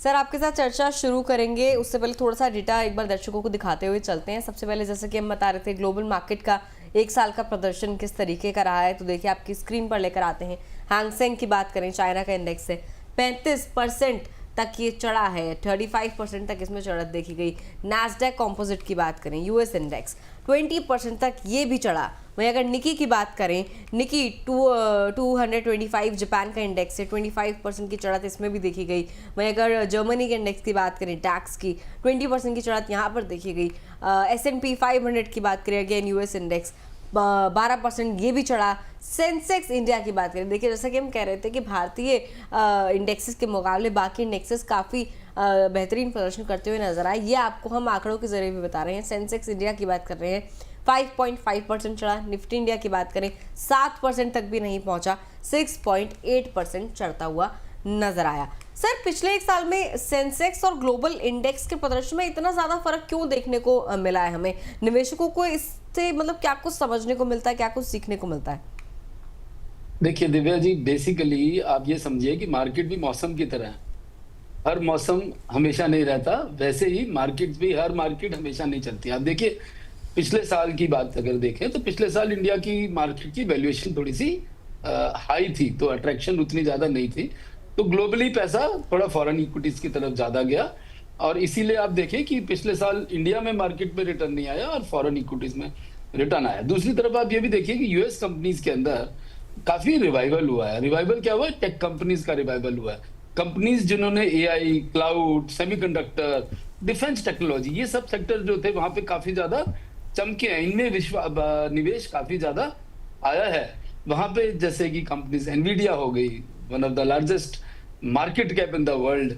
Sir आपके साथ चर्चा शुरू करेंगे उससे पहले थोड़ा सा डेटा एक बार दर्शकों को दिखाते हुए चलते हैं। सबसे पहले जैसे कि हम बता रहे थे ग्लोबल मार्केट का एक साल का प्रदर्शन किस तरीके का रहा है, तो देखिए आपकी स्क्रीन पर लेकर आते हैं। हैंगसेंग की बात करें, चाइना का इंडेक्स से 35% तक ये चढ़ा है, 35% तक इसमें चढ़त देखी गई। नैस्डैक कॉम्पोजिट की बात करें, यूएस इंडेक्स 20% तक ये भी चढ़ा। वहीं अगर निकी की बात करें, निकी 225 जापान का इंडेक्स है, 25% की चढ़त इसमें भी देखी गई। वहीं अगर जर्मनी के इंडेक्स की बात करें, डैक्स की 20% की चढ़त यहाँ पर देखी गई। S&P 500 की बात करें, अगेन यूएस इंडेक्स 12% ये भी चढ़ा। सेंसेक्स इंडिया की बात करें, देखिए जैसा कि हम कह रहे थे कि भारतीय इंडेक्सेस के मुकाबले बाकी इंडेक्सेस काफ़ी बेहतरीन प्रदर्शन करते हुए नजर आए। ये आपको हम आंकड़ों के जरिए भी बता रहे हैं। सेंसेक्स इंडिया की बात कर रहे हैं 5.5% चढ़ा। निफ्टी इंडिया की बात करें 7% तक भी नहीं पहुंचा, 6.8% चढ़ता हुआ नजर आया। सर पिछले एक साल में सेंसेक्स और ग्लोबल इंडेक्स के प्रदर्शन में इतना ज्यादा फर्क क्यों देखने को मिला है? हमें निवेशकों को इससे मतलब क्या कुछ समझने को मिलता है, क्या कुछ सीखने को मिलता है? देखिए दिव्या जी, बेसिकली आप ये समझिए कि मार्केट भी मौसम की तरह है। हर मौसम हमेशा नहीं रहता, वैसे ही मार्केट भी, हर मार्केट हमेशा नहीं चलती। आप देखिए पिछले साल की बात अगर देखें तो पिछले साल इंडिया की मार्केट की वैल्यूएशन थोड़ी सी हाई थी, तो अट्रैक्शन उतनी ज्यादा नहीं थी, तो ग्लोबली पैसा थोड़ा फॉरेन इक्विटीज की तरफ ज्यादा गया, और इसीलिए आप देखें कि पिछले साल इंडिया में मार्केट में रिटर्न नहीं आया और फॉरेन इक्विटीज में रिटर्न आया। दूसरी तरफ आप ये भी देखिए कि यूएस कंपनीज के अंदर काफी रिवाइवल हुआ है। रिवाइवल क्या हुआ है? टेक कंपनीज का रिवाइवल हुआ है। कंपनीज जिन्होंने AI, cloud, semiconductor, defence technology, ये सब सेक्टर जो थे वहां पे काफी ज्यादा चमके हैं, इनमें निवेश काफी ज्यादा आया है। वहां पे जैसे कि कंपनीज एनवीडिया हो गई, one of the largest market cap in the world,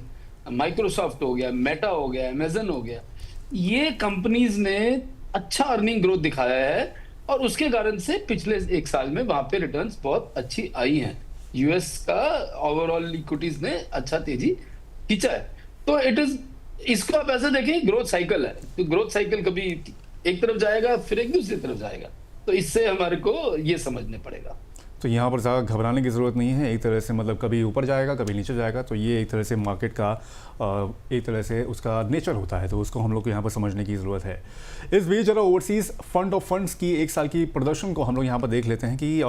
Microsoft हो गया, मेटा हो गया, अमेजन हो गया, ये कंपनीज ने अच्छा अर्निंग ग्रोथ दिखाया है, और उसके कारण से पिछले एक साल में वहां पे रिटर्न्स बहुत अच्छी आई हैं। यूएस का ओवरऑल इक्विटीज ने अच्छा तेजी खींचा है। तो इट इज, इसको आप ऐसे देखें ग्रोथ साइकिल है, तो ग्रोथ साइकिल कभी एक तरफ जाएगा फिर एक दूसरी तरफ जाएगा, तो इससे हमारे को ये समझने पड़ेगा। तो यहाँ पर ज़्यादा घबराने की ज़रूरत नहीं है। एक तरह से मतलब कभी ऊपर जाएगा कभी नीचे जाएगा, तो ये एक तरह से मार्केट का एक तरह से उसका नेचर होता है, तो उसको हम लोग को यहाँ पर समझने की ज़रूरत है। इस बीच जरा ओवरसीज़ फंड ऑफ फंड्स की एक साल की प्रदर्शन को हम लोग यहाँ पर देख लेते हैं कि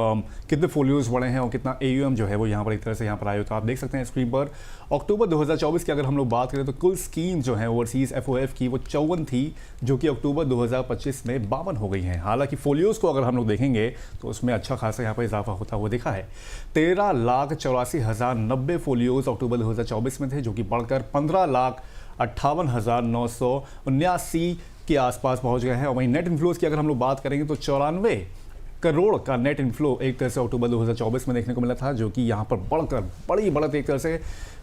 कितने फोलियोज़ बढ़े हैं और कितना AUM जो है वो यहाँ पर एक तरह से यहाँ पर आए। तो आप देख सकते हैं स्क्रीन पर अक्टूबर 2024 की अगर हम लोग बात करें तो कुल स्कीम जो है ओवरसीज़ FOF की वो 54 थी, जो कि अक्टूबर 2025 में 52 हो गई हैं। हालांकि फोलियोज़ को अगर हम लोग देखेंगे तो उसमें अच्छा खासा यहाँ पर इजाफा होता हुआ देखा है। 13,84,090 फोलियोज़ अक्टूबर 2024 में थे, जो कि बढ़कर 15,58,979 के आसपास पहुंच गए हैं। और वहीं नेट इन्फ्लोज़ की अगर हम लोग बात करेंगे तो 94 करोड़ का नेट इन्फ्लो एक तरह से अक्टूबर 2024 में देखने को मिला था, जो कि यहाँ पर बढ़कर बड़ी बढ़त एक तरह से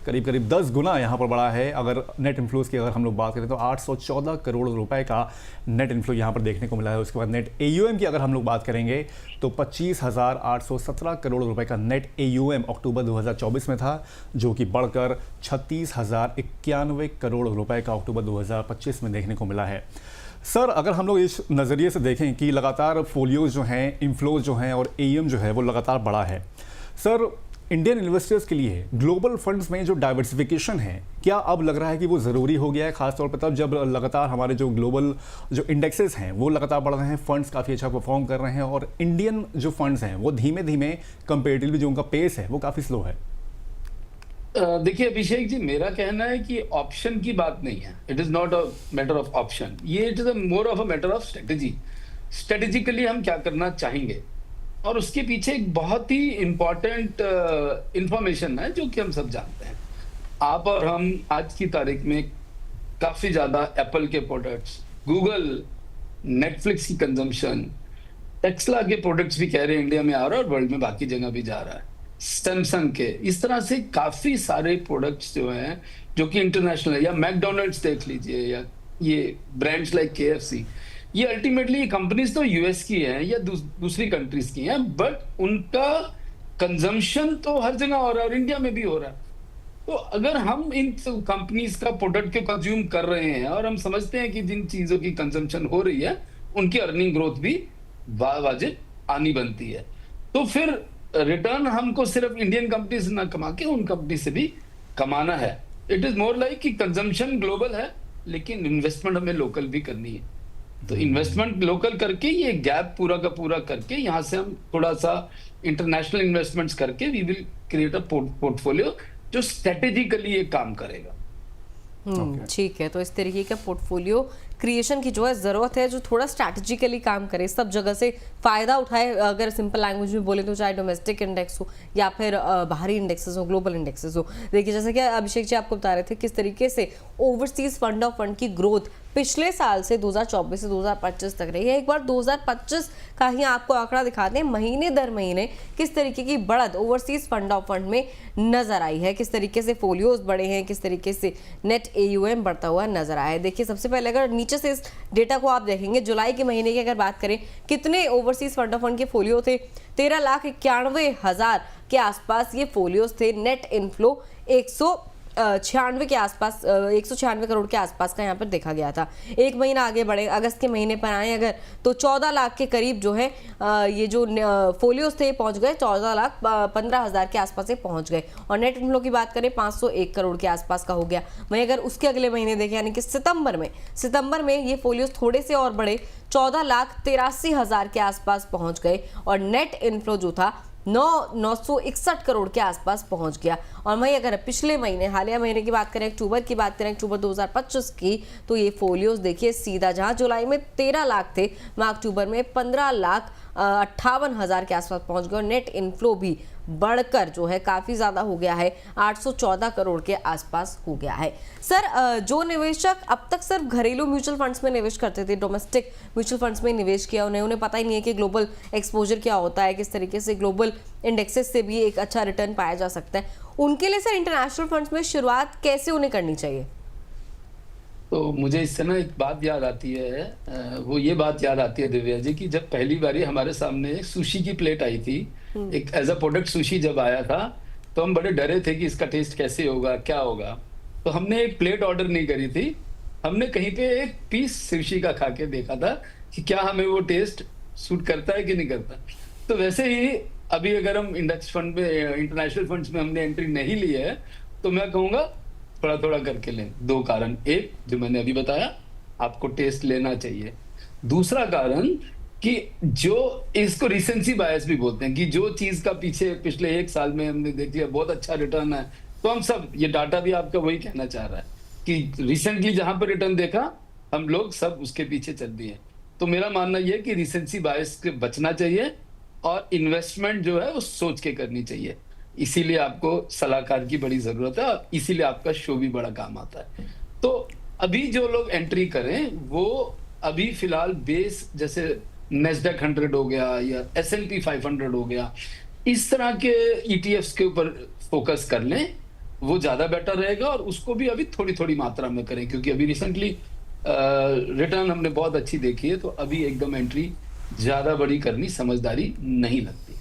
करीब 10 गुना यहाँ पर बढ़ा है। अगर नेट इन्फ्लोज़ की अगर हम लोग बात करें तो 814 करोड़ रुपए का नेट इन्फ्लो यहाँ पर देखने को मिला है। उसके बाद नेट AUM की अगर हम लोग बात करेंगे तो 25,817 करोड़ रुपए का नेट AUM अक्टूबर 2024 में था, जो कि बढ़कर 36,091 करोड़ रुपए का अक्टूबर 2025 में देखने को मिला है। सर अगर हम लोग इस नज़रिए से देखें कि लगातार फोलियोज जो हैं, इन्फ्लोज जो हैं और AUM जो है वो लगातार बढ़ा है, सर इंडियन इन्वेस्टर्स के लिए ग्लोबल फंड्स में जो डाइवर्सिफिकेशन है, क्या अब लग रहा है कि वो ज़रूरी हो गया है, खासतौर पर तब जब लगातार हमारे जो ग्लोबल जो इंडेक्सेस हैं वो लगातार बढ़ रहे हैं, फंड्स काफ़ी अच्छा परफॉर्म कर रहे हैं, और इंडियन जो फंड्स हैं वो धीमे धीमे कंपेरेटिवली जो उनका पेस है वो काफ़ी स्लो है? देखिए अभिषेक जी, मेरा कहना है कि ऑप्शन की बात नहीं है। It is not a matter of option, ये it is more of a matter of strategy. Strategically हम क्या करना चाहेंगे, और उसके पीछे एक बहुत ही इंपॉर्टेंट इंफॉर्मेशन है जो कि हम सब जानते हैं। आप और हम आज की तारीख में काफी ज्यादा एप्पल के प्रोडक्ट्स, गूगल, नेटफ्लिक्स की कंजम्पशन, टेस्ला के प्रोडक्ट्स भी कह रहे हैं इंडिया में आ रहा है और वर्ल्ड में बाकी जगह भी जा रहा है, सैमसंग के, इस तरह से काफी सारे प्रोडक्ट्स जो हैं जो कि इंटरनेशनल है, या मैकडोनल्ड्स देख लीजिए, या ये ब्रांड्स लाइक KFC, ये अल्टीमेटली कंपनीज तो यूएस की हैं या दूसरी कंट्रीज की हैं, बट उनका कंजम्पशन तो हर जगह हो रहा है और इंडिया में भी हो रहा है। तो अगर हम इन कंपनीज का प्रोडक्ट को कंज्यूम कर रहे हैं और हम समझते हैं कि जिन चीजों की कंजम्पशन हो रही है उनकी अर्निंग ग्रोथ भी वाजिब आनी बनती है, तो फिर रिटर्न हमको सिर्फ इंडियन कंपनी से ना कमा के उन कंपनी से भी कमाना है। इट इज मोर लाइक कि कंजम्पशन ग्लोबल है, लेकिन इन्वेस्टमेंट हमें लोकल भी करनी है। तो इन्वेस्टमेंट लोकल करके ये गैप पूरा का पूरा करके यहाँ से हम थोड़ा सा इंटरनेशनल इन्वेस्टमेंट्स करके we will create a portfolio जो स्ट्रेटेजिकली ये काम करेगा। ठीक है, तो इस तरीके का पोर्टफोलियो क्रिएशन की जो है ज़रूरत है, जो थोड़ा स्ट्रैटेजिकली काम करे, सब जगह से फ़ायदा उठाए। अगर सिंपल लैंग्वेज में बोले तो चाहे डोमेस्टिक इंडेक्स हो या फिर बाहरी इंडेक्सेस हो, ग्लोबल इंडेक्सेस हो। देखिए जैसे कि अभिषेक जी आपको बता रहे थे किस तरीके से ओवरसीज फंड ऑफ फंड की ग्रोथ पिछले साल से 2024 से 2025 तक रही है। एक बार 2025 का ही आपको आंकड़ा दिखाते हैं, महीने दर महीने किस तरीके की बढ़त ओवरसीज फंड ऑफ फंड में नजर आई है, किस तरीके से फोलियोज बढ़े हैं, किस तरीके से नेट AUM बढ़ता हुआ नजर आया है। देखिए सबसे पहले अगर नीचे से इस डेटा को आप देखेंगे, जुलाई के महीने की अगर बात करें, कितने ओवरसीज फंड ऑफ फंड के फोलियो थे? 13,91,000 के आसपास ये फोलियोज थे। नेट इनफ्लो 196 के आसपास, 196 करोड़ के आसपास का यहाँ पर देखा गया था। एक महीना आगे बढ़े, अगस्त के महीने पर आए अगर, तो 14 लाख के करीब जो है ये जो फोलियोज थे पहुंच गए, 14,15,000 के आसपास से पहुंच गए। और नेट इनफ्लो की बात करें 501 करोड़ के आसपास का हो गया। वहीं अगर उसके अगले महीने देखें यानी कि सितंबर में ये फोलियोज थोड़े से और बढ़े, 14,83,000 के आसपास पहुंच गए और नेट इनफ्लो जो था 961 करोड़ के आसपास पहुंच गया। और वहीं अगर पिछले महीने, हालिया महीने की बात करें, अक्टूबर की बात करें, अक्टूबर 2025 की, तो ये फोलियोज देखिए सीधा जहां जुलाई में 13 लाख थे, वहां अक्टूबर में 15,58,000 के आसपास पहुंच गए और नेट इनफ्लो भी बढ़कर जो है काफ़ी ज़्यादा हो गया है, 814 करोड़ के आसपास हो गया है। सर जो निवेशक अब तक सिर्फ घरेलू म्यूचुअल फंड्स में निवेश करते थे, डोमेस्टिक म्यूचुअल फंड्स में निवेश किया, उन्हें पता ही नहीं है कि ग्लोबल एक्सपोजर क्या होता है, किस तरीके से ग्लोबल इंडेक्सेस से भी एक अच्छा रिटर्न पाया जा सकता है, उनके लिए सर इंटरनेशनल फंड्स में शुरुआत कैसे उन्हें करनी चाहिए? तो मुझे इससे ना एक बात याद आती है, वो ये बात याद आती है दिव्या जी की जब पहली बारी हमारे सामने एक सुशी की प्लेट आई थी, एक एज अ प्रोडक्ट सुशी जब आया था, तो हम बड़े डरे थे कि इसका टेस्ट कैसे होगा, क्या होगा। तो हमने एक प्लेट ऑर्डर नहीं करी थी, हमने कहीं पे एक पीस सुशी का खा के देखा था कि क्या हमें वो टेस्ट सूट करता है कि नहीं करता। तो वैसे ही अभी अगर हम इंडेक्स फंड में, इंटरनेशनल फंड्स में हमने एंट्री नहीं ली है, तो मैं कहूंगा थोड़ा थोड़ा करके लें। 2 कारण, एक जो मैंने अभी बताया, आपको टेस्ट लेना चाहिए। दूसरा कारण कि जो इसको रिसेंसी बायस भी बोलते हैं कि जो चीज का पीछे पिछले 1 साल में हमने देख लिया बहुत अच्छा रिटर्न है, तो हम सब, ये डाटा भी आपका वही कहना चाह रहा है कि रिसेंटली जहां पर रिटर्न देखा हम लोग सब उसके पीछे चल दिए। तो मेरा मानना यह है कि रिसेंसी बायस से बचना चाहिए और इन्वेस्टमेंट जो है वो सोच के करनी चाहिए। इसीलिए आपको सलाहकार की बड़ी जरूरत है और इसीलिए आपका शो भी बड़ा काम आता है। तो अभी जो लोग एंट्री करें वो अभी फिलहाल बेस जैसे नेस्डैक 100 हो गया या S&P 500 हो गया, इस तरह के ETFs के ऊपर फोकस कर लें, वो ज्यादा बेटर रहेगा। और उसको भी अभी थोड़ी थोड़ी मात्रा में करें, क्योंकि अभी रिसेंटली रिटर्न हमने बहुत अच्छी देखी है, तो अभी एकदम एंट्री ज्यादा बड़ी करनी समझदारी नहीं लगती।